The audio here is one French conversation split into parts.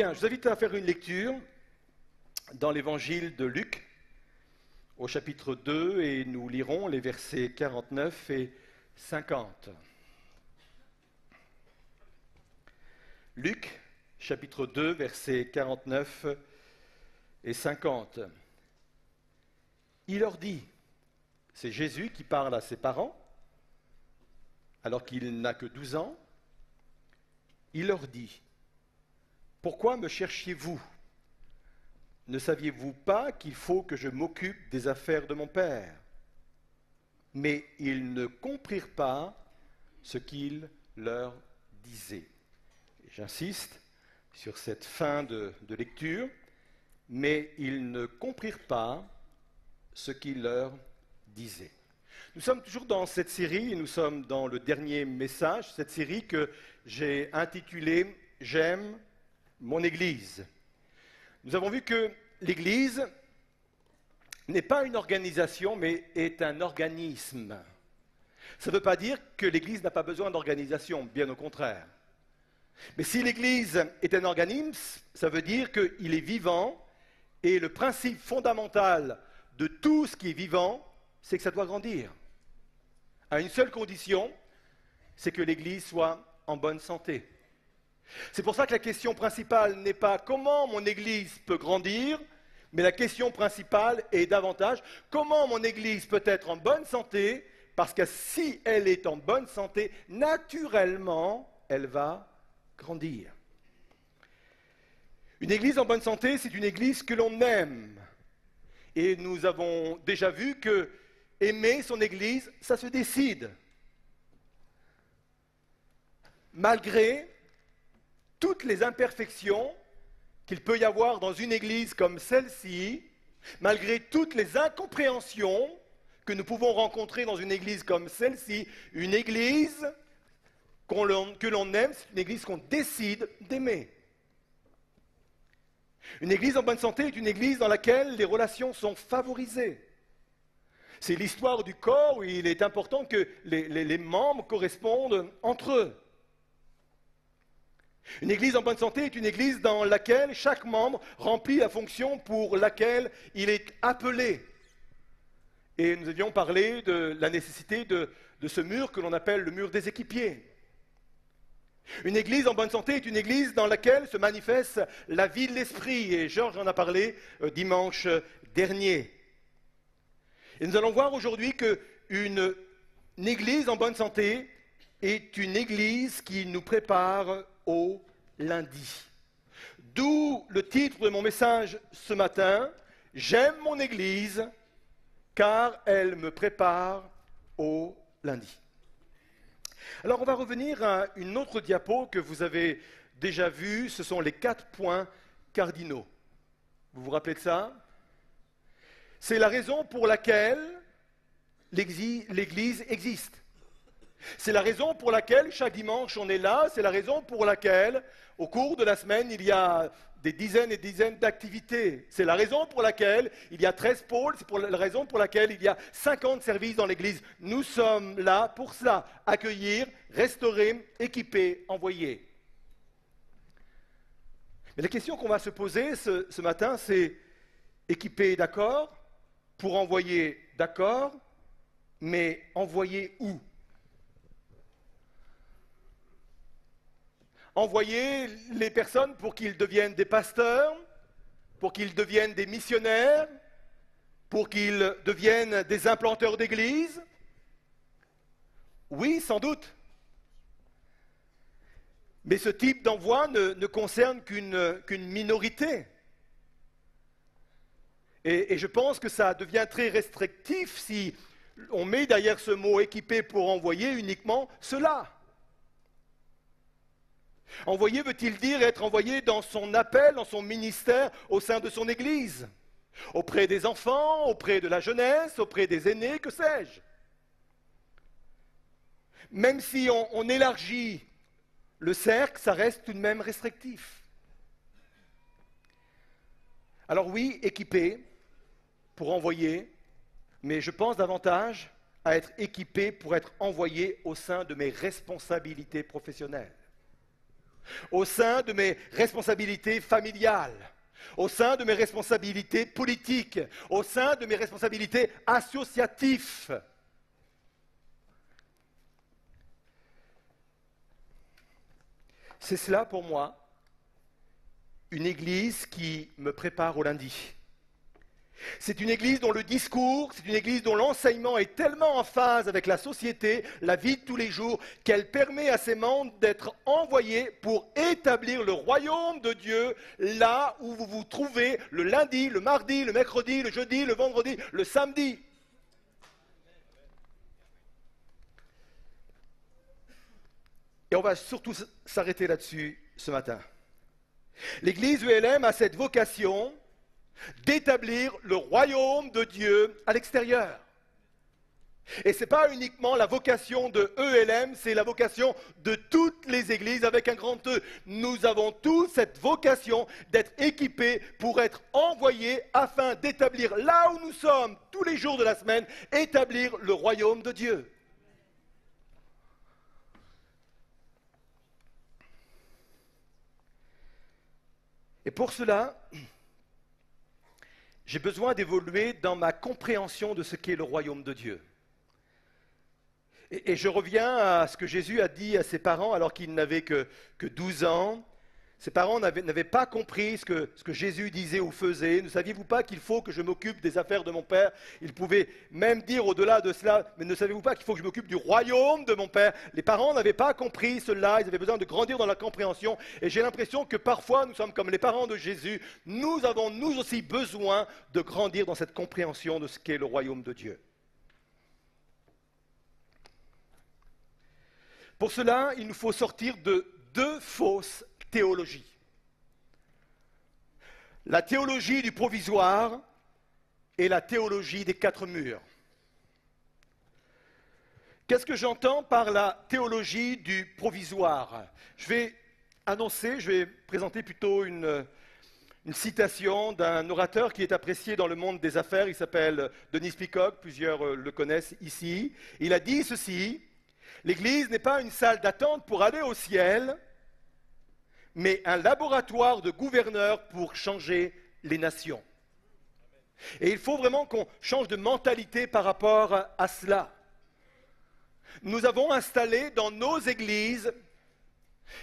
Bien, je vous invite à faire une lecture dans l'évangile de Luc, au chapitre 2, et nous lirons les versets 49 et 50. Luc, chapitre 2, versets 49 et 50. Il leur dit, c'est Jésus qui parle à ses parents, alors qu'il n'a que 12 ans, il leur dit, « Pourquoi me cherchiez-vous ? Ne saviez-vous pas qu'il faut que je m'occupe des affaires de mon Père ?» Mais ils ne comprirent pas ce qu'il leur disait. Et j'insiste sur cette fin de lecture, mais ils ne comprirent pas ce qu'il leur disait. Nous sommes toujours dans cette série, et nous sommes dans le dernier message, cette série que j'ai intitulée « J'aime mon Église ». Nous avons vu que l'Église n'est pas une organisation, mais est un organisme. Ça ne veut pas dire que l'Église n'a pas besoin d'organisation, bien au contraire. Mais si l'Église est un organisme, ça veut dire qu'il est vivant, et le principe fondamental de tout ce qui est vivant, c'est que ça doit grandir. À une seule condition, c'est que l'Église soit en bonne santé. C'est pour ça que la question principale n'est pas comment mon Église peut grandir, mais la question principale est davantage comment mon Église peut être en bonne santé, parce que si elle est en bonne santé, naturellement, elle va grandir. Une Église en bonne santé, c'est une Église que l'on aime. Et nous avons déjà vu que aimer son Église, ça se décide. Malgré toutes les imperfections qu'il peut y avoir dans une Église comme celle-ci, malgré toutes les incompréhensions que nous pouvons rencontrer dans une Église comme celle-ci, une Église que l'on aime, c'est une Église qu'on décide d'aimer. Une Église en bonne santé est une Église dans laquelle les relations sont favorisées. C'est l'histoire du corps où il est important que les membres correspondent entre eux. Une Église en bonne santé est une Église dans laquelle chaque membre remplit la fonction pour laquelle il est appelé. Et nous avions parlé de la nécessité de ce mur que l'on appelle le mur des équipiers. Une Église en bonne santé est une Église dans laquelle se manifeste la vie de l'esprit. Et Georges en a parlé dimanche dernier. Et nous allons voir aujourd'hui qu'une Église en bonne santé est une Église qui nous prépare au lundi. D'où le titre de mon message ce matin, « J'aime mon Église car elle me prépare au lundi ». Alors on va revenir à une autre diapo que vous avez déjà vue, ce sont les 4 points cardinaux. Vous vous rappelez de ça ? C'est la raison pour laquelle l'Église existe. C'est la raison pour laquelle chaque dimanche on est là, c'est la raison pour laquelle au cours de la semaine il y a des dizaines et des dizaines d'activités. C'est la raison pour laquelle il y a 13 pôles, c'est la raison pour laquelle il y a 50 services dans l'Église. Nous sommes là pour cela, accueillir, restaurer, équiper, envoyer. Mais la question qu'on va se poser ce matin, c'est équiper, d'accord, pour envoyer, d'accord, mais envoyer où ? Envoyer les personnes pour qu'ils deviennent des pasteurs, pour qu'ils deviennent des missionnaires, pour qu'ils deviennent des implanteurs d'église ? Oui, sans doute. Mais ce type d'envoi ne concerne qu'une minorité. Et je pense que ça devient très restrictif si on met derrière ce mot « équipé » pour envoyer uniquement cela. Envoyer veut-il dire être envoyé dans son appel, dans son ministère, au sein de son Église, auprès des enfants, auprès de la jeunesse, auprès des aînés, que sais-je. Même si on élargit le cercle, ça reste tout de même restrictif. Alors oui, équipé pour envoyer, mais je pense davantage à être équipé pour être envoyé au sein de mes responsabilités professionnelles. au sein de mes responsabilités familiales, au sein de mes responsabilités politiques, au sein de mes responsabilités associatives. C'est cela pour moi, une église qui me prépare au lundi. C'est une église dont le discours, c'est une église dont l'enseignement est tellement en phase avec la société, la vie de tous les jours, qu'elle permet à ses membres d'être envoyés pour établir le royaume de Dieu là où vous vous trouvez le lundi, le mardi, le mercredi, le jeudi, le vendredi, le samedi. Et on va surtout s'arrêter là-dessus ce matin. L'église ULM a cette vocation d'établir le royaume de Dieu à l'extérieur. Et ce n'est pas uniquement la vocation de ELM, c'est la vocation de toutes les églises avec un grand E. Nous avons tous cette vocation d'être équipés pour être envoyés afin d'établir là où nous sommes tous les jours de la semaine, établir le royaume de Dieu. Et pour cela, j'ai besoin d'évoluer dans ma compréhension de ce qu'est le royaume de Dieu. Et je reviens à ce que Jésus a dit à ses parents alors qu'il n'avait que 12 ans. Ses parents n'avaient pas compris ce que Jésus disait ou faisait. Ne saviez-vous pas qu'il faut que je m'occupe des affaires de mon Père? Il pouvait même dire au-delà de cela, mais ne savez-vous pas qu'il faut que je m'occupe du royaume de mon Père? Les parents n'avaient pas compris cela, ils avaient besoin de grandir dans la compréhension. Et j'ai l'impression que parfois nous sommes comme les parents de Jésus. Nous avons nous aussi besoin de grandir dans cette compréhension de ce qu'est le royaume de Dieu. Pour cela, il nous faut sortir de deux fausses théologie. La théologie du provisoire et la théologie des quatre murs. Qu'est-ce que j'entends par la théologie du provisoire? Je vais présenter plutôt une citation d'un orateur qui est apprécié dans le monde des affaires. Il s'appelle Denis Peacock, plusieurs le connaissent ici. Il a dit ceci: l'Église n'est pas une salle d'attente pour aller au ciel, mais un laboratoire de gouverneurs pour changer les nations. Et il faut vraiment qu'on change de mentalité par rapport à cela. Nous avons installé dans nos églises,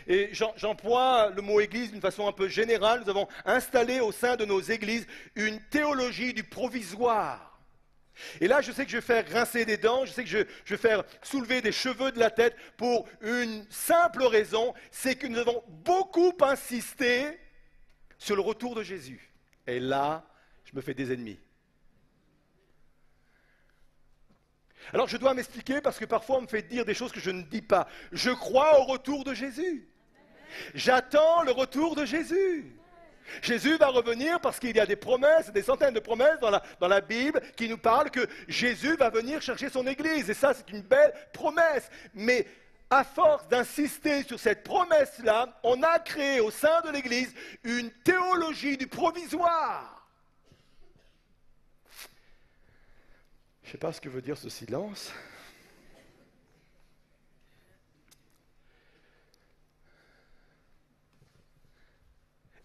et j'emploie le mot église d'une façon un peu générale, nous avons installé au sein de nos églises une théologie du provisoire. Et là, je sais que je vais faire grincer des dents, je sais que je vais faire soulever des cheveux de la tête pour une simple raison, c'est que nous avons beaucoup insisté sur le retour de Jésus. Et là, je me fais des ennemis. Alors, je dois m'expliquer parce que parfois on me fait dire des choses que je ne dis pas. Je crois au retour de Jésus. J'attends le retour de Jésus. Jésus va revenir parce qu'il y a des promesses, des centaines de promesses dans la Bible qui nous parlent que Jésus va venir chercher son Église. Et ça, c'est une belle promesse. Mais à force d'insister sur cette promesse-là, on a créé au sein de l'Église une théologie du provisoire. Je ne sais pas ce que veut dire ce silence.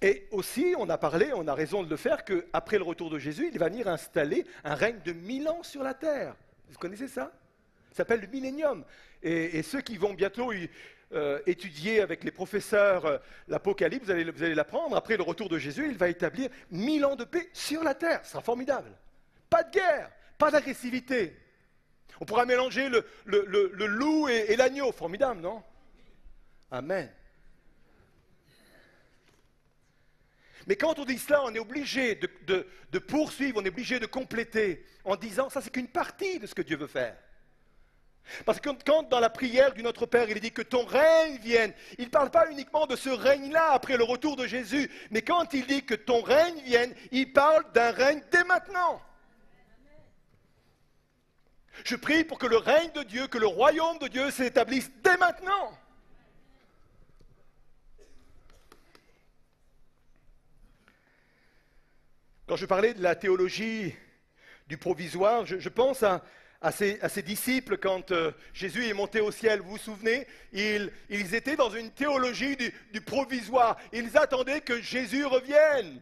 Et aussi, on a raison de le faire, qu'après le retour de Jésus, il va venir installer un règne de 1000 ans sur la terre. Vous connaissez ça? Ça s'appelle le millénium. Et ceux qui vont bientôt étudier avec les professeurs l'Apocalypse, vous allez l'apprendre. Après le retour de Jésus, il va établir 1000 ans de paix sur la terre. Ce sera formidable. Pas de guerre, pas d'agressivité. On pourra mélanger le loup et l'agneau. Formidable, non? Amen. Mais quand on dit cela, on est obligé de poursuivre, on est obligé de compléter en disant ça, c'est qu'une partie de ce que Dieu veut faire. Parce que quand dans la prière du Notre Père, il dit que ton règne vienne, il ne parle pas uniquement de ce règne-là après le retour de Jésus, mais quand il dit que ton règne vienne, il parle d'un règne dès maintenant. Je prie pour que le règne de Dieu, que le royaume de Dieu s'établisse dès maintenant. Quand je parlais de la théologie du provisoire, je pense à à ses disciples quand Jésus est monté au ciel. Vous vous souvenez, ils étaient dans une théologie du provisoire. Ils attendaient que Jésus revienne.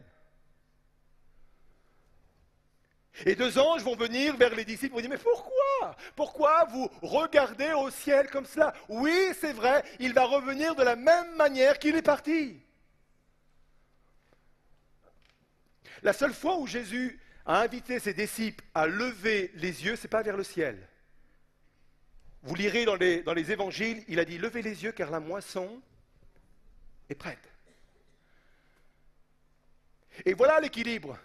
Et deux anges vont venir vers les disciples et vont dire, mais pourquoi? Pourquoi vous regardez au ciel comme cela? Oui, c'est vrai, il va revenir de la même manière qu'il est parti. La seule fois où Jésus a invité ses disciples à lever les yeux, ce n'est pas vers le ciel. Vous lirez dans les évangiles, il a dit, levez les yeux car la moisson est prête. Et voilà l'équilibre.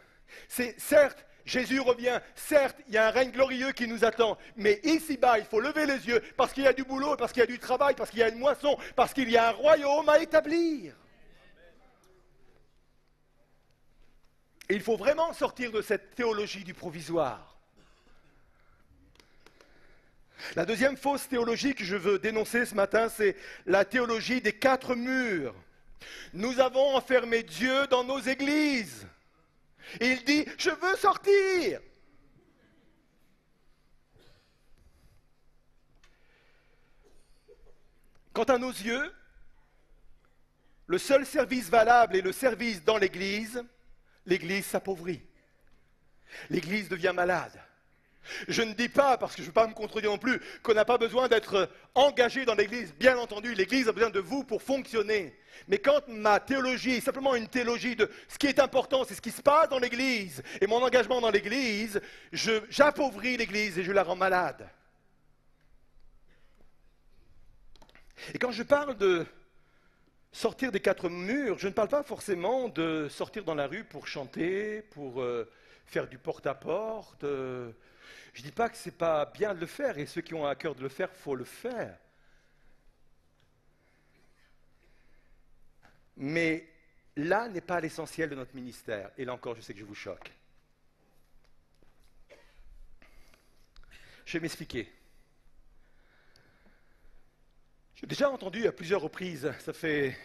C'est certes, Jésus revient, certes, il y a un règne glorieux qui nous attend, mais ici-bas, il faut lever les yeux parce qu'il y a du boulot, parce qu'il y a du travail, parce qu'il y a une moisson, parce qu'il y a un royaume à établir. Et il faut vraiment sortir de cette théologie du provisoire. La deuxième fausse théologie que je veux dénoncer ce matin, c'est la théologie des 4 murs. Nous avons enfermé Dieu dans nos églises. Et il dit, je veux sortir. Quant à nos yeux, le seul service valable est le service dans l'église. L'église s'appauvrit. L'église devient malade. Je ne dis pas, parce que je ne veux pas me contredire non plus, qu'on n'a pas besoin d'être engagé dans l'église. Bien entendu, l'église a besoin de vous pour fonctionner. Mais quand ma théologie est simplement une théologie de ce qui est important, c'est ce qui se passe dans l'église, et mon engagement dans l'église, j'appauvris l'église et je la rends malade. Et quand je parle de sortir des 4 murs, je ne parle pas forcément de sortir dans la rue pour chanter, pour faire du porte-à-porte. Je ne dis pas que ce n'est pas bien de le faire, et ceux qui ont à cœur de le faire, il faut le faire. Mais là n'est pas l'essentiel de notre ministère. Et là encore, je sais que je vous choque. Je vais m'expliquer. J'ai déjà entendu à plusieurs reprises, ça fait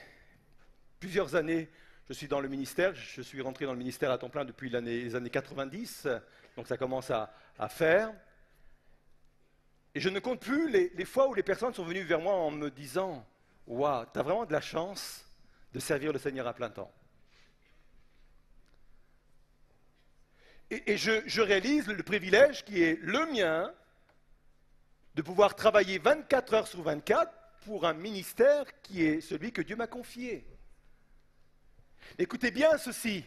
plusieurs années, je suis dans le ministère, je suis rentré dans le ministère à temps plein depuis les années 90, donc ça commence à faire. Et je ne compte plus les fois où les personnes sont venues vers moi en me disant « Waouh, tu as vraiment de la chance de servir le Seigneur à plein temps. » Et je réalise le privilège qui est le mien de pouvoir travailler 24 heures sur 24 pour un ministère qui est celui que Dieu m'a confié. Écoutez bien ceci.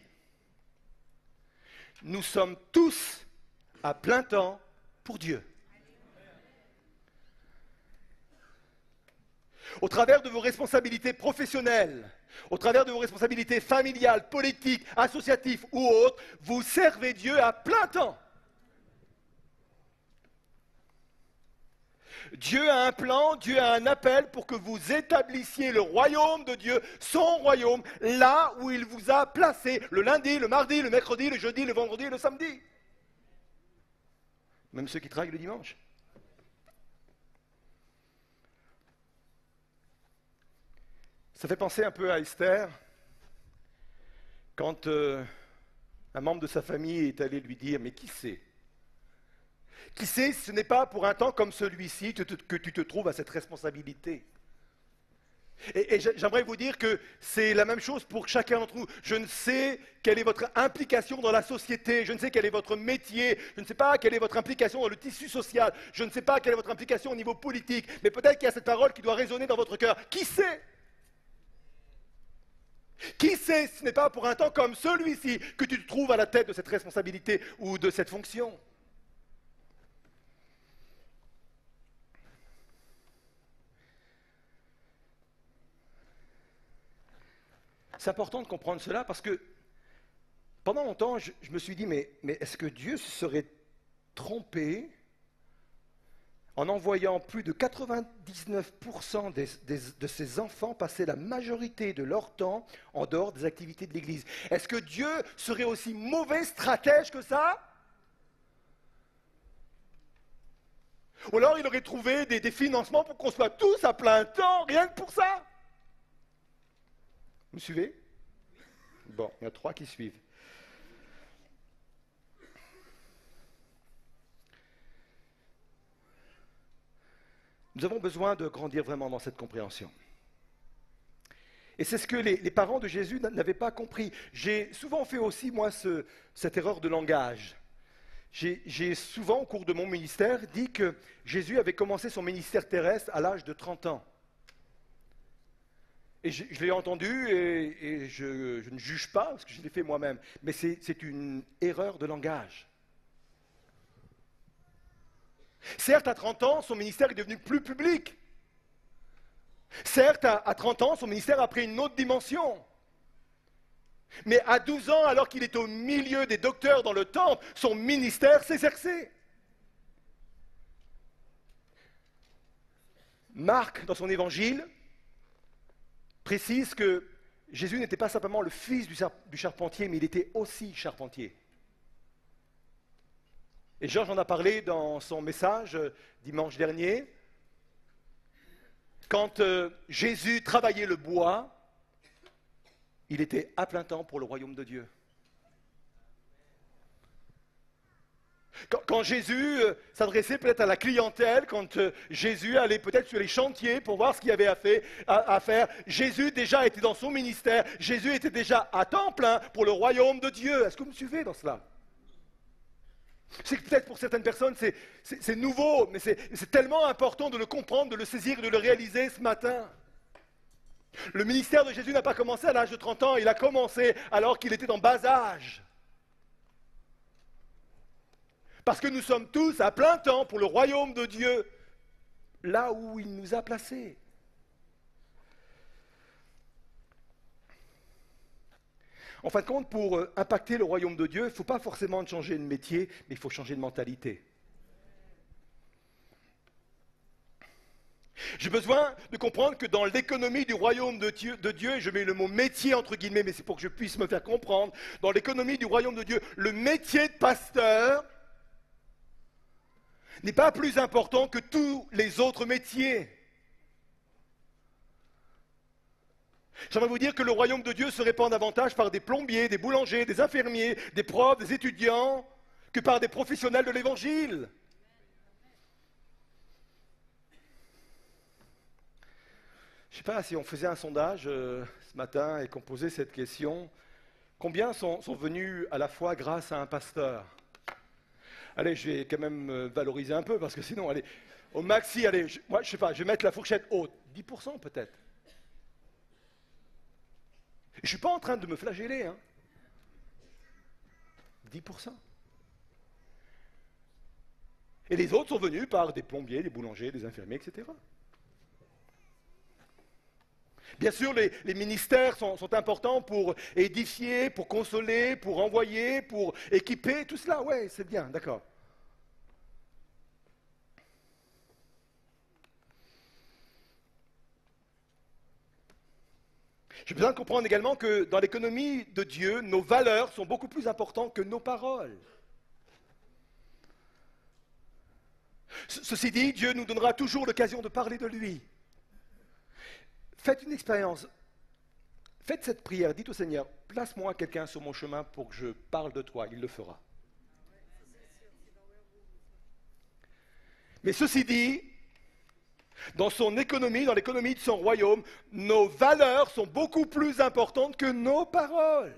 Nous sommes tous à plein temps pour Dieu. Au travers de vos responsabilités professionnelles, au travers de vos responsabilités familiales, politiques, associatives ou autres, vous servez Dieu à plein temps. Dieu a un plan, Dieu a un appel pour que vous établissiez le royaume de Dieu, son royaume, là où il vous a placé, le lundi, le mardi, le mercredi, le jeudi, le vendredi et le samedi. Même ceux qui travaillent le dimanche. Ça fait penser un peu à Esther, quand un membre de sa famille est allé lui dire « Mais qui c'est ? Qui sait, ce n'est pas pour un temps comme celui-ci que tu te trouves à cette responsabilité. » Et j'aimerais vous dire que c'est la même chose pour chacun d'entre nous. Je ne sais quelle est votre implication dans la société, je ne sais quel est votre métier, je ne sais pas quelle est votre implication dans le tissu social, je ne sais pas quelle est votre implication au niveau politique, mais peut-être qu'il y a cette parole qui doit résonner dans votre cœur. Qui sait ? Qui sait, ce n'est pas pour un temps comme celui-ci que tu te trouves à la tête de cette responsabilité ou de cette fonction. C'est important de comprendre cela parce que pendant longtemps, je me suis dit, mais est-ce que Dieu se serait trompé en envoyant plus de 99% de ses enfants passer la majorité de leur temps en dehors des activités de l'Église? Est-ce que Dieu serait aussi mauvais stratège que ça? Ou alors il aurait trouvé des financements pour qu'on soit tous à plein temps, rien que pour ça? Vous me suivez? Bon, il y en a 3 qui suivent. Nous avons besoin de grandir vraiment dans cette compréhension. Et c'est ce que les parents de Jésus n'avaient pas compris. J'ai souvent fait aussi, moi, cette erreur de langage. J'ai souvent, au cours de mon ministère, dit que Jésus avait commencé son ministère terrestre à l'âge de 30 ans. Et je l'ai entendu et je ne juge pas, parce que je l'ai fait moi-même, mais c'est une erreur de langage. Certes, à 30 ans, son ministère est devenu plus public. Certes, à 30 ans, son ministère a pris une autre dimension. Mais à 12 ans, alors qu'il est au milieu des docteurs dans le temple, son ministère s'exerçait. Marc, dans son évangile, précise que Jésus n'était pas simplement le fils du charpentier, mais il était aussi charpentier. Et Georges en a parlé dans son message dimanche dernier. Quand Jésus travaillait le bois, il était à plein temps pour le royaume de Dieu. Quand Jésus s'adressait peut-être à la clientèle, quand Jésus allait peut-être sur les chantiers pour voir ce qu'il y avait à faire, Jésus déjà était dans son ministère, Jésus était déjà à temps plein pour le royaume de Dieu. Est-ce que vous me suivez dans cela? C'est que peut-être pour certaines personnes c'est nouveau, mais c'est tellement important de le comprendre, de le saisir, de le réaliser ce matin. Le ministère de Jésus n'a pas commencé à l'âge de 30 ans, il a commencé alors qu'il était en bas âge. Parce que nous sommes tous à plein temps pour le royaume de Dieu, là où il nous a placés. En fin de compte, pour impacter le royaume de Dieu, il ne faut pas forcément changer de métier, mais il faut changer de mentalité. J'ai besoin de comprendre que dans l'économie du royaume de Dieu, et je mets le mot métier entre guillemets, mais c'est pour que je puisse me faire comprendre, dans l'économie du royaume de Dieu, le métier de pasteur n'est pas plus important que tous les autres métiers. J'aimerais vous dire que le royaume de Dieu se répand davantage par des plombiers, des boulangers, des infirmiers, des profs, des étudiants, que par des professionnels de l'évangile. Je ne sais pas si on faisait un sondage ce matin et qu'on posait cette question. Combien sont venus à la foi grâce à un pasteur? Allez, je vais quand même valoriser un peu, parce que sinon, allez, au maxi, allez, moi, je sais pas, je vais mettre la fourchette haute. 10% peut-être. Je ne suis pas en train de me flageller, hein. 10%. Et les autres sont venus par des plombiers, des boulangers, des infirmiers, etc. Bien sûr, les ministères sont importants pour édifier, pour consoler, pour envoyer, pour équiper, tout cela, ouais, c'est bien, d'accord. J'ai besoin de comprendre également que dans l'économie de Dieu, nos valeurs sont beaucoup plus importantes que nos paroles. Ceci dit, Dieu nous donnera toujours l'occasion de parler de lui. Faites une expérience. Faites cette prière. Dites au Seigneur, place-moi quelqu'un sur mon chemin pour que je parle de toi. Il le fera. Mais ceci dit, dans son économie, dans l'économie de son royaume, nos valeurs sont beaucoup plus importantes que nos paroles.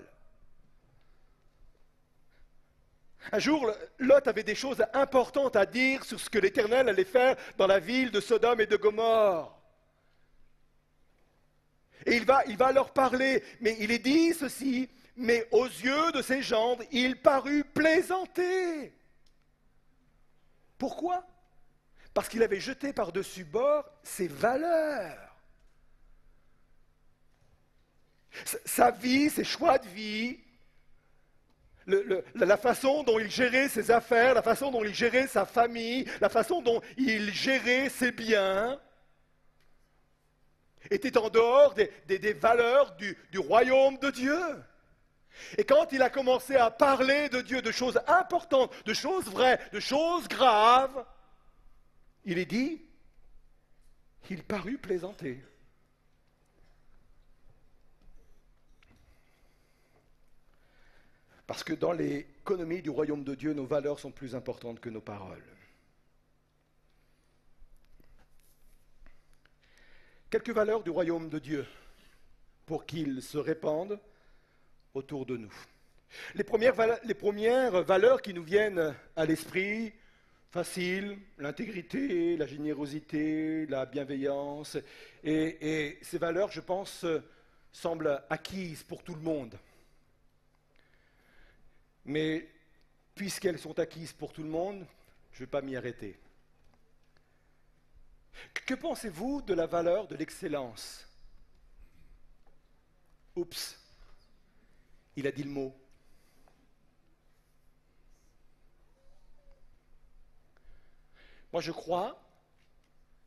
Un jour, Lot avait des choses importantes à dire sur ce que l'Éternel allait faire dans la ville de Sodome et de Gomorrhe. Et il va leur parler, mais il est dit ceci, mais aux yeux de ses gendres, il parut plaisanter. Pourquoi? Parce qu'il avait jeté par-dessus bord ses valeurs. Sa vie, ses choix de vie, la façon dont il gérait ses affaires, la façon dont il gérait sa famille, la façon dont il gérait ses biens, était en dehors des valeurs du royaume de Dieu. Et quand il a commencé à parler de Dieu, de choses importantes, de choses vraies, de choses graves, il est dit, il parut plaisanter. Parce que dans l'économie du royaume de Dieu, nos valeurs sont plus importantes que nos paroles. quelques valeurs du royaume de Dieu pour qu'ils se répandent autour de nous. Les premières valeurs qui nous viennent à l'esprit, facile, l'intégrité, la générosité, la bienveillance, et ces valeurs, je pense, semblent acquises pour tout le monde. Mais puisqu'elles sont acquises pour tout le monde, je ne vais pas m'y arrêter. Que pensez-vous de la valeur de l'excellence? Oups, il a dit le mot. Moi, je crois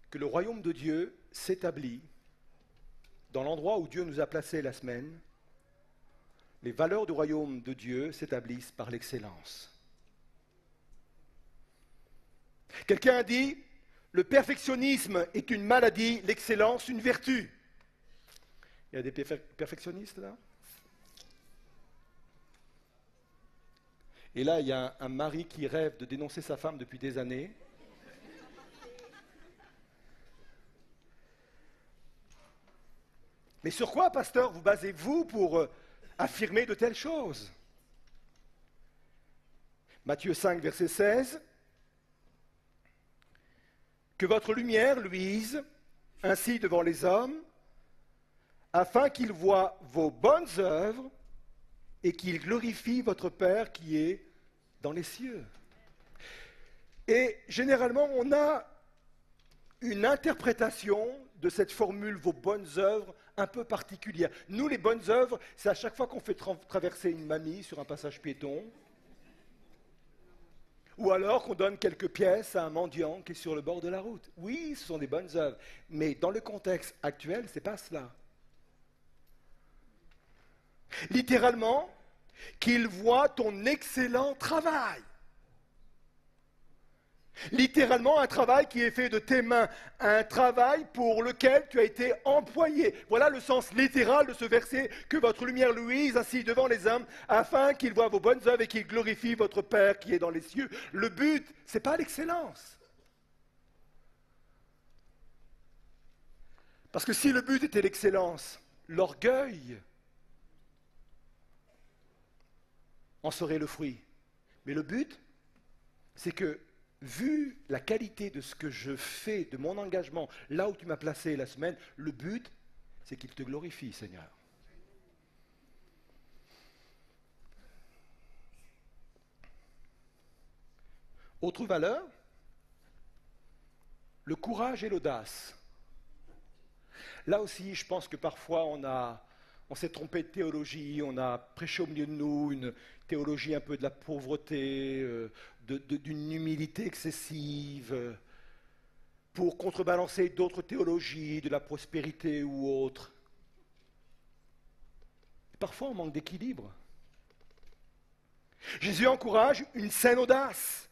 que le royaume de Dieu s'établit dans l'endroit où Dieu nous a placés la semaine. Les valeurs du royaume de Dieu s'établissent par l'excellence. Quelqu'un a dit, le perfectionnisme est une maladie, l'excellence une vertu. Il y a des perfectionnistes là? Et là, il y a un mari qui rêve de dénoncer sa femme depuis des années. Mais sur quoi, pasteur, vous basez-vous pour affirmer de telles choses? Matthieu 5, verset 16. Que votre lumière luise ainsi devant les hommes, afin qu'ils voient vos bonnes œuvres et qu'ils glorifient votre Père qui est dans les cieux. Et généralement, on a une interprétation de cette formule, vos bonnes œuvres, un peu particulière. Nous, les bonnes œuvres, c'est à chaque fois qu'on fait traverser une mamie sur un passage piéton, ou alors qu'on donne quelques pièces à un mendiant qui est sur le bord de la route. Oui, ce sont des bonnes œuvres, mais dans le contexte actuel, ce n'est pas cela. Littéralement, qu'il voit ton excellent travail. Littéralement, un travail qui est fait de tes mains, un travail pour lequel tu as été employé. Voilà le sens littéral de ce verset, que votre lumière luise ainsi devant les hommes, afin qu'ils voient vos bonnes œuvres et qu'ils glorifient votre Père qui est dans les cieux. Le but, ce n'est pas l'excellence. Parce que si le but était l'excellence, l'orgueil en serait le fruit. Mais le but, c'est que, vu la qualité de ce que je fais, de mon engagement, là où tu m'as placé la semaine, le but, c'est qu'il te glorifie, Seigneur. Autre valeur, le courage et l'audace. Là aussi, je pense que parfois on s'est trompé de théologie, on a prêché au milieu de nous une théologie un peu de la pauvreté, d'une humilité excessive, pour contrebalancer d'autres théologies, de la prospérité ou autre. Parfois, on manque d'équilibre. Jésus encourage une saine audace.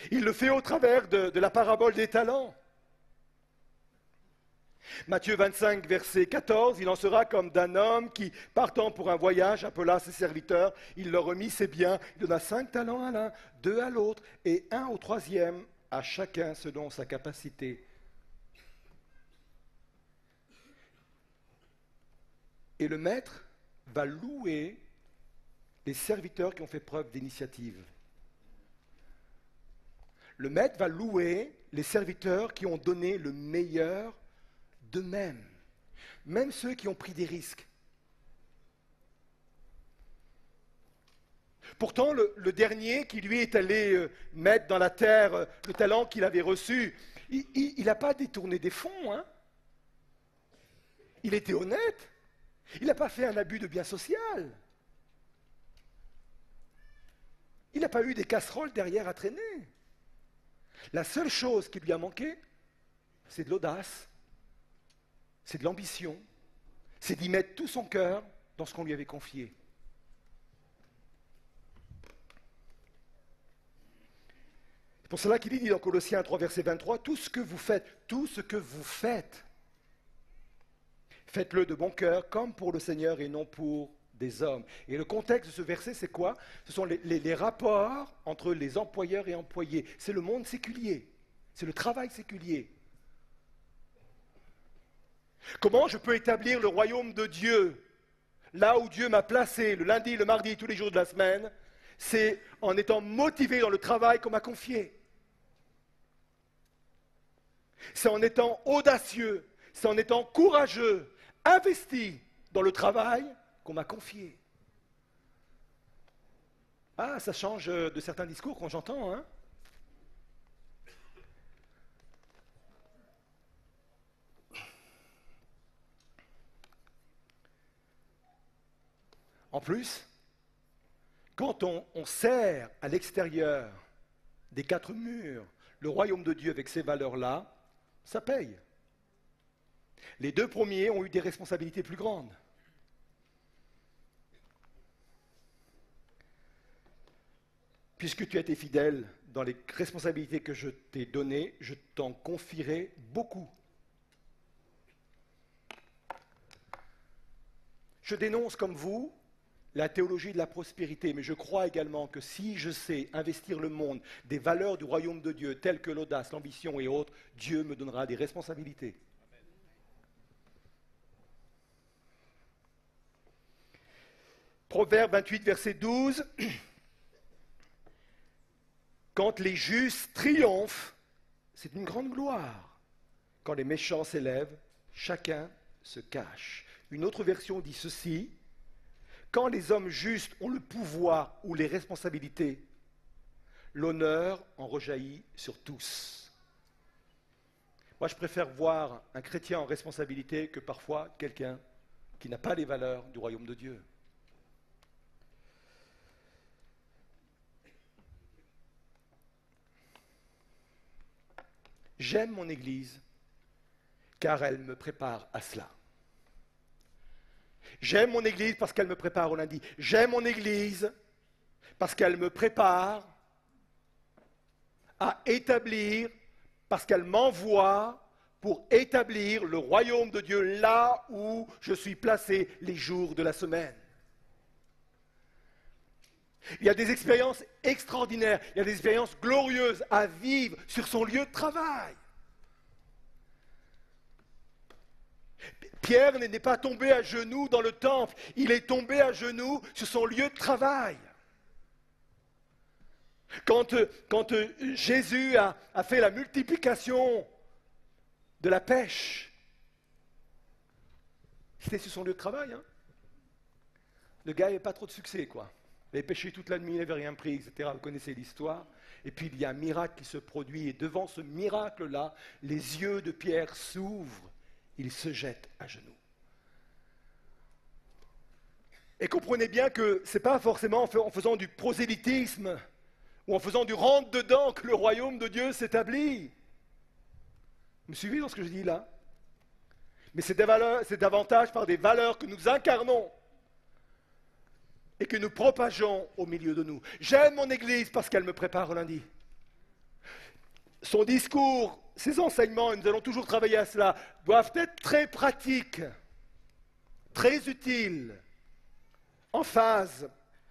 Il le fait au travers de la parabole des talents. Matthieu 25, verset 14, il en sera comme d'un homme qui, partant pour un voyage, appela ses serviteurs, il leur remit ses biens, il donna 5 talents à l'un, 2 à l'autre, et 1 au troisième, à chacun selon sa capacité. Et le maître va louer les serviteurs qui ont fait preuve d'initiative. Le maître va louer les serviteurs qui ont donné le meilleur d'eux-mêmes, même ceux qui ont pris des risques. Pourtant, le dernier qui lui est allé mettre dans la terre le talent qu'il avait reçu, il n'a pas détourné des fonds. Hein. Il était honnête. Il n'a pas fait un abus de bien social. Il n'a pas eu des casseroles derrière à traîner. La seule chose qui lui a manqué, c'est de l'audace, c'est de l'ambition, c'est d'y mettre tout son cœur dans ce qu'on lui avait confié. C'est pour cela qu'il dit dans Colossiens 3, verset 23, tout ce que vous faites, faites-le de bon cœur, comme pour le Seigneur et non pour des hommes. Et le contexte de ce verset, c'est quoi? Ce sont les rapports entre les employeurs et employés. C'est le monde séculier, c'est le travail séculier. Comment je peux établir le royaume de Dieu là où Dieu m'a placé le lundi, le mardi, tous les jours de la semaine? C'est en étant motivé dans le travail qu'on m'a confié. C'est en étant audacieux, c'est en étant courageux, investi dans le travail qu'on m'a confié. Ah, ça change de certains discours qu'on j'entends, hein? En plus, quand on sert à l'extérieur des 4 murs le royaume de Dieu avec ces valeurs-là, ça paye. Les 2 premiers ont eu des responsabilités plus grandes. Puisque tu as été fidèle dans les responsabilités que je t'ai données, je t'en confierai beaucoup. Je dénonce comme vous la théologie de la prospérité, mais je crois également que si je sais investir le monde des valeurs du royaume de Dieu, telles que l'audace, l'ambition et autres, Dieu me donnera des responsabilités. Proverbe 28, verset 12. Quand les justes triomphent, c'est une grande gloire. Quand les méchants s'élèvent, chacun se cache. Une autre version dit ceci. Quand les hommes justes ont le pouvoir ou les responsabilités, l'honneur en rejaillit sur tous. Moi, je préfère voir un chrétien en responsabilité que parfois quelqu'un qui n'a pas les valeurs du royaume de Dieu. J'aime mon Église car elle me prépare à cela. J'aime mon Église parce qu'elle me prépare au lundi. J'aime mon Église parce qu'elle me prépare à établir, parce qu'elle m'envoie pour établir le royaume de Dieu là où je suis placé les jours de la semaine. Il y a des expériences extraordinaires, il y a des expériences glorieuses à vivre sur son lieu de travail. Pierre n'est pas tombé à genoux dans le temple, il est tombé à genoux sur son lieu de travail. Quand Jésus a fait la multiplication de la pêche, c'était sur son lieu de travail. Hein. Le gars n'avait pas trop de succès, quoi. Il avait pêché toute la nuit, il n'avait rien pris, etc. Vous connaissez l'histoire. Et puis il y a un miracle qui se produit, et devant ce miracle-là, les yeux de Pierre s'ouvrent. Il se jette à genoux. Et comprenez bien que ce n'est pas forcément en faisant du prosélytisme ou en faisant du rentre-dedans que le royaume de Dieu s'établit. Vous me suivez dans ce que je dis là? Mais c'est davantage par des valeurs que nous incarnons et que nous propageons au milieu de nous. J'aime mon Église parce qu'elle me prépare au lundi. Son discours, ses enseignements, et nous allons toujours travailler à cela, doivent être très pratiques, très utiles, en phase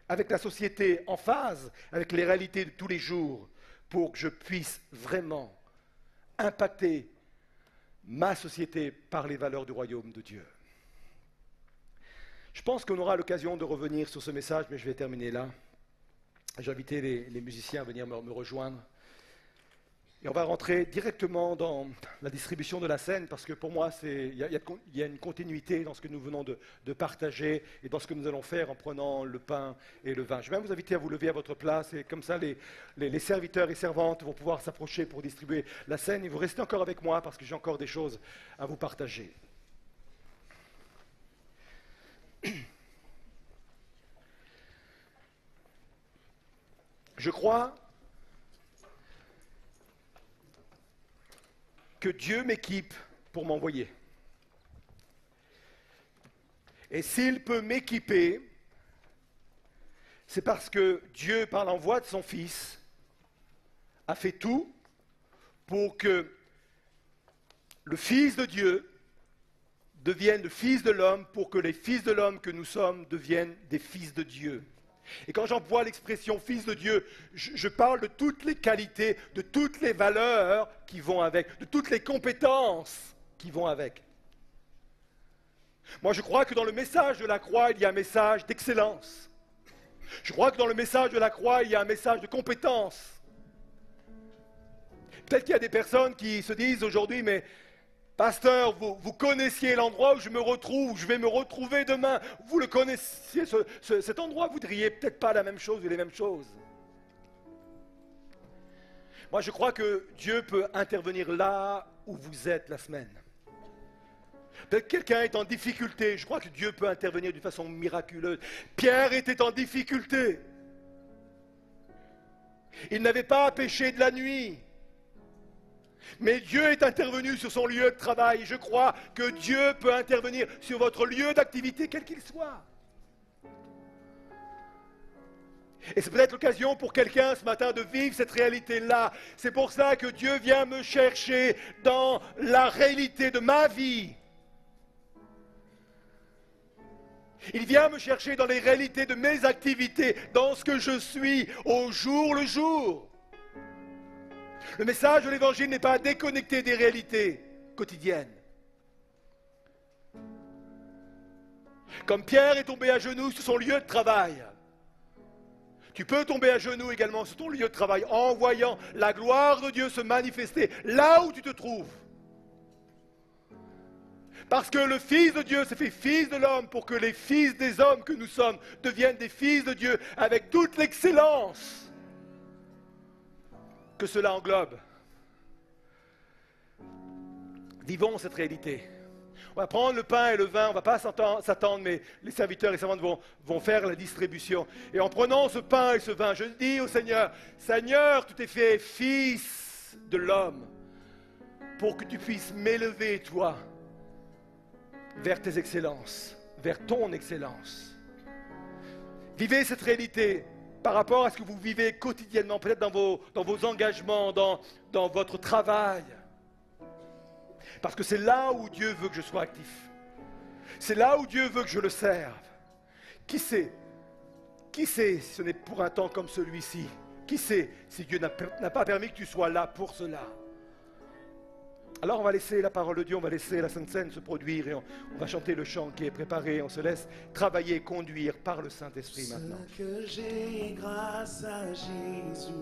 avec la société, en phase avec les réalités de tous les jours, pour que je puisse vraiment impacter ma société par les valeurs du royaume de Dieu. Je pense qu'on aura l'occasion de revenir sur ce message, mais je vais terminer là. J'ai invité les musiciens à venir me rejoindre. Et on va rentrer directement dans la distribution de la scène, parce que pour moi, il y a une continuité dans ce que nous venons de partager et dans ce que nous allons faire en prenant le pain et le vin. Je vais même vous inviter à vous lever à votre place, et comme ça, les serviteurs et servantes vont pouvoir s'approcher pour distribuer la scène. Et vous restez encore avec moi, parce que j'ai encore des choses à vous partager. Je crois que Dieu m'équipe pour m'envoyer. Et s'il peut m'équiper, c'est parce que Dieu, par l'envoi de son Fils, a fait tout pour que le Fils de Dieu devienne le Fils de l'homme, pour que les fils de l'homme que nous sommes deviennent des fils de Dieu. Et quand j'emploie l'expression fils de Dieu, je parle de toutes les qualités, de toutes les valeurs qui vont avec, de toutes les compétences qui vont avec. Moi, je crois que dans le message de la croix, il y a un message d'excellence. Je crois que dans le message de la croix, il y a un message de compétence. Peut-être qu'il y a des personnes qui se disent aujourd'hui, mais pasteur, vous connaissiez l'endroit où je me retrouve, où je vais me retrouver demain. Vous le connaissiez, cet endroit, vous ne diriez peut-être pas la même chose ou les mêmes choses. Moi, je crois que Dieu peut intervenir là où vous êtes la semaine. Peut-être que quelqu'un est en difficulté. Je crois que Dieu peut intervenir d'une façon miraculeuse. Pierre était en difficulté. Il n'avait pas péché de la nuit. Mais Dieu est intervenu sur son lieu de travail. Je crois que Dieu peut intervenir sur votre lieu d'activité, quel qu'il soit. Et c'est peut-être l'occasion pour quelqu'un ce matin de vivre cette réalité-là. C'est pour ça que Dieu vient me chercher dans la réalité de ma vie. Il vient me chercher dans les réalités de mes activités, dans ce que je suis au jour le jour. Le message de l'Évangile n'est pas déconnecté des réalités quotidiennes. Comme Pierre est tombé à genoux sur son lieu de travail, tu peux tomber à genoux également sur ton lieu de travail en voyant la gloire de Dieu se manifester là où tu te trouves. Parce que le Fils de Dieu s'est fait Fils de l'homme pour que les fils des hommes que nous sommes deviennent des fils de Dieu avec toute l'excellence que cela englobe. Vivons cette réalité. On va prendre le pain et le vin, on ne va pas s'attendre, mais les serviteurs et servantes vont faire la distribution. Et en prenant ce pain et ce vin, je dis au Seigneur, Seigneur, tu t'es fait Fils de l'homme pour que tu puisses m'élever, toi, vers tes excellences, vers ton excellence. Vivez cette réalité par rapport à ce que vous vivez quotidiennement, peut-être dans vos engagements, dans votre travail. Parce que c'est là où Dieu veut que je sois actif. C'est là où Dieu veut que je le serve. Qui sait si ce n'est pour un temps comme celui-ci? Qui sait si Dieu n'a pas permis que tu sois là pour cela? Alors on va laisser la parole de Dieu, on va laisser la Sainte Seine se produire et on va chanter le chant qui est préparé. On se laisse travailler et conduire par le Saint-Esprit maintenant. Ce que j'ai grâce à Jésus,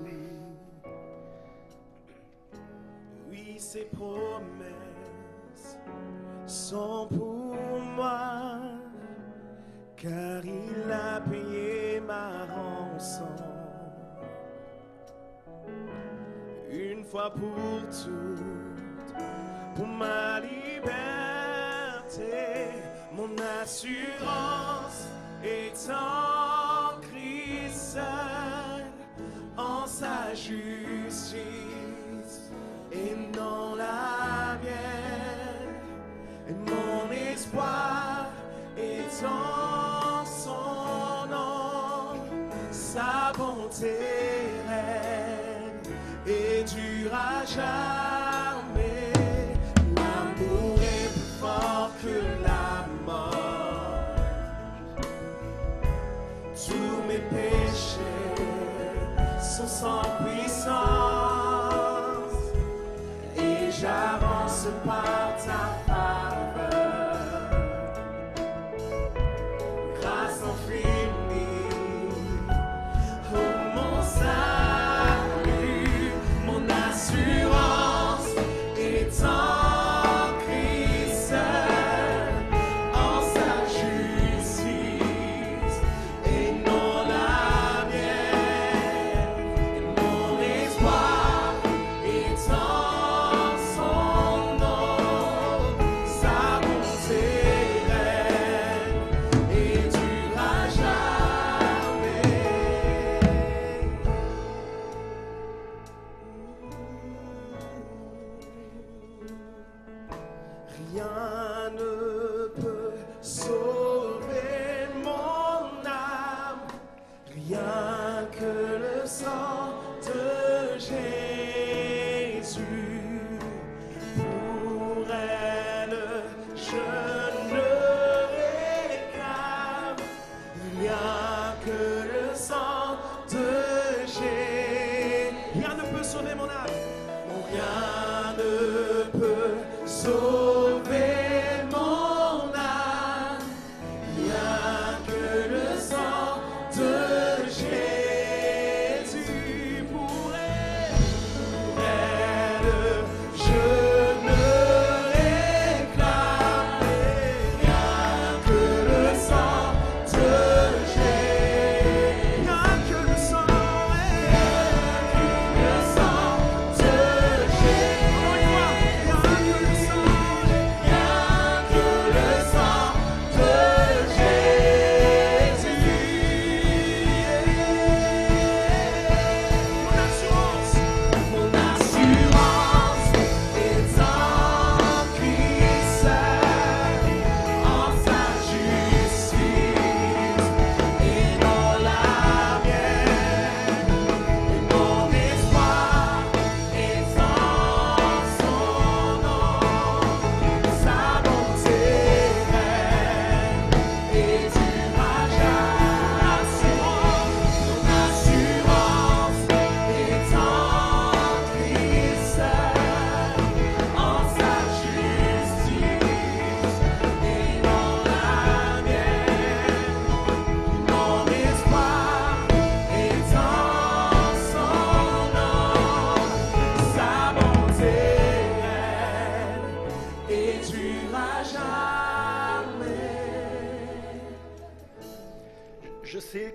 oui, ses promesses sont pour moi, car il a payé ma rançon une fois pour toutes. Pour ma liberté, mon assurance est en Christ seul, en sa justice et non la mienne. Et mon espoir est en son nom, sa bonté règne et durera jamais. Que la mort, tous mes péchés sont sans puissance et j'avance par ta faveur, grâce infinie, oh mon salut, mon assurance est en sauver mon âme,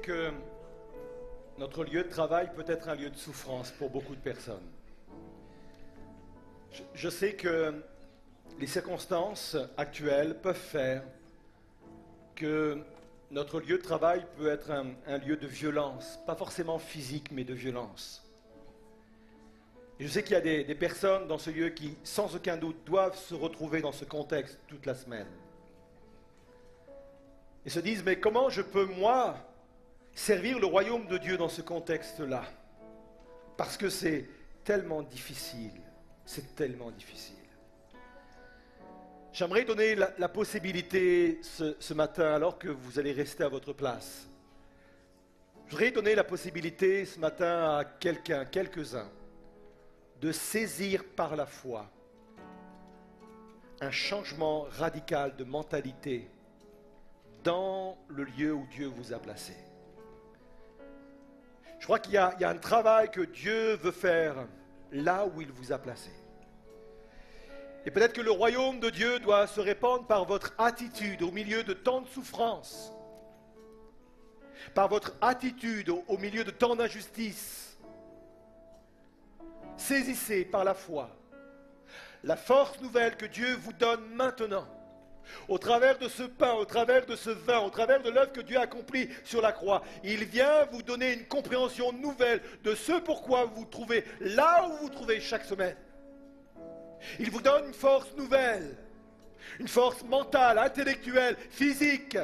que notre lieu de travail peut être un lieu de souffrance pour beaucoup de personnes. Je sais que les circonstances actuelles peuvent faire que notre lieu de travail peut être un lieu de violence, pas forcément physique, mais de violence. Et je sais qu'il y a des personnes dans ce lieu qui, sans aucun doute, doivent se retrouver dans ce contexte toute la semaine. Et se disent, mais comment je peux, moi, servir le royaume de Dieu dans ce contexte-là? Parce que c'est tellement difficile. C'est tellement difficile. J'aimerais donner la possibilité ce matin, alors que vous allez rester à votre place. Je voudrais donner la possibilité ce matin à quelques-uns, de saisir par la foi un changement radical de mentalité dans le lieu où Dieu vous a placé. Je crois qu'il y a un travail que Dieu veut faire là où il vous a placé. Et peut-être que le royaume de Dieu doit se répandre par votre attitude au milieu de tant de souffrances, par votre attitude au milieu de tant d'injustices. Saisissez par la foi la force nouvelle que Dieu vous donne maintenant, au travers de ce pain, au travers de ce vin, au travers de l'œuvre que Dieu a accomplie sur la croix. Il vient vous donner une compréhension nouvelle de ce pourquoi vous vous trouvez là où vous vous trouvez chaque semaine. Il vous donne une force nouvelle, une force mentale, intellectuelle, physique,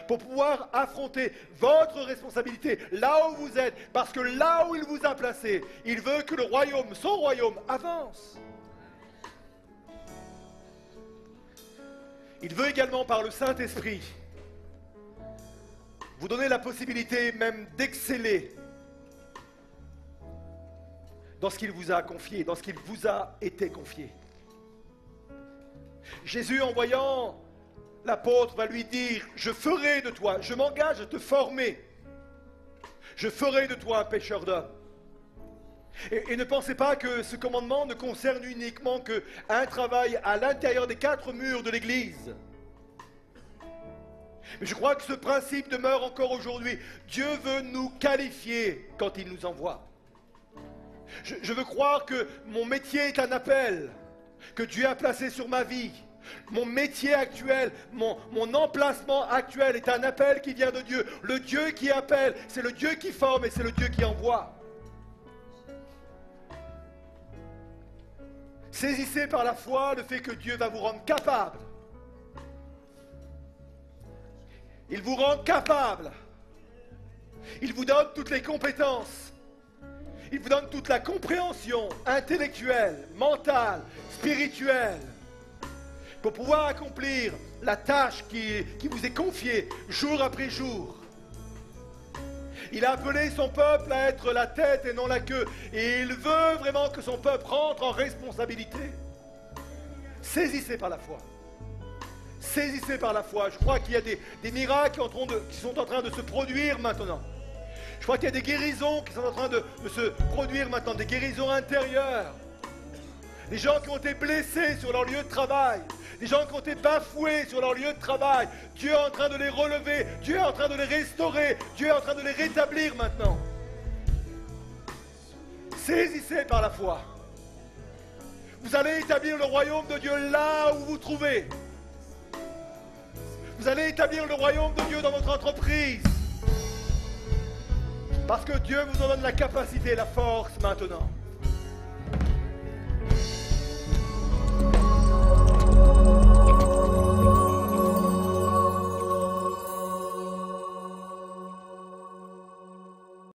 pour pouvoir affronter votre responsabilité là où vous êtes, parce que là où il vous a placé, il veut que le royaume, son royaume, avance. Il veut également, par le Saint-Esprit, vous donner la possibilité même d'exceller dans ce qu'il vous a confié, dans ce qu'il vous a été confié. Jésus, en voyant l'apôtre, va lui dire, je ferai de toi, je m'engage à te former, je ferai de toi un pêcheur d'hommes. Et ne pensez pas que ce commandement ne concerne uniquement qu'un travail à l'intérieur des 4 murs de l'Église. Mais je crois que ce principe demeure encore aujourd'hui. Dieu veut nous qualifier quand il nous envoie. Je veux croire que mon métier est un appel que Dieu a placé sur ma vie. Mon métier actuel, mon emplacement actuel est un appel qui vient de Dieu. Le Dieu qui appelle, c'est le Dieu qui forme et c'est le Dieu qui envoie. Saisissez par la foi le fait que Dieu va vous rendre capable. Il vous rend capable. Il vous donne toutes les compétences. Il vous donne toute la compréhension intellectuelle, mentale, spirituelle, pour pouvoir accomplir la tâche qui vous est confiée jour après jour. Il a appelé son peuple à être la tête et non la queue. Et il veut vraiment que son peuple rentre en responsabilité. Saisissez par la foi. Saisissez par la foi. Je crois qu'il y a des miracles qui sont en train de se produire maintenant. Je crois qu'il y a des guérisons qui sont en train de se produire maintenant. Des guérisons intérieures. Des gens qui ont été blessés sur leur lieu de travail. Des gens qui ont été bafoués sur leur lieu de travail. Dieu est en train de les relever. Dieu est en train de les restaurer. Dieu est en train de les rétablir maintenant. Saisissez par la foi. Vous allez établir le royaume de Dieu là où vous vous trouvez. Vous allez établir le royaume de Dieu dans votre entreprise. Parce que Dieu vous en donne la capacité et la force maintenant.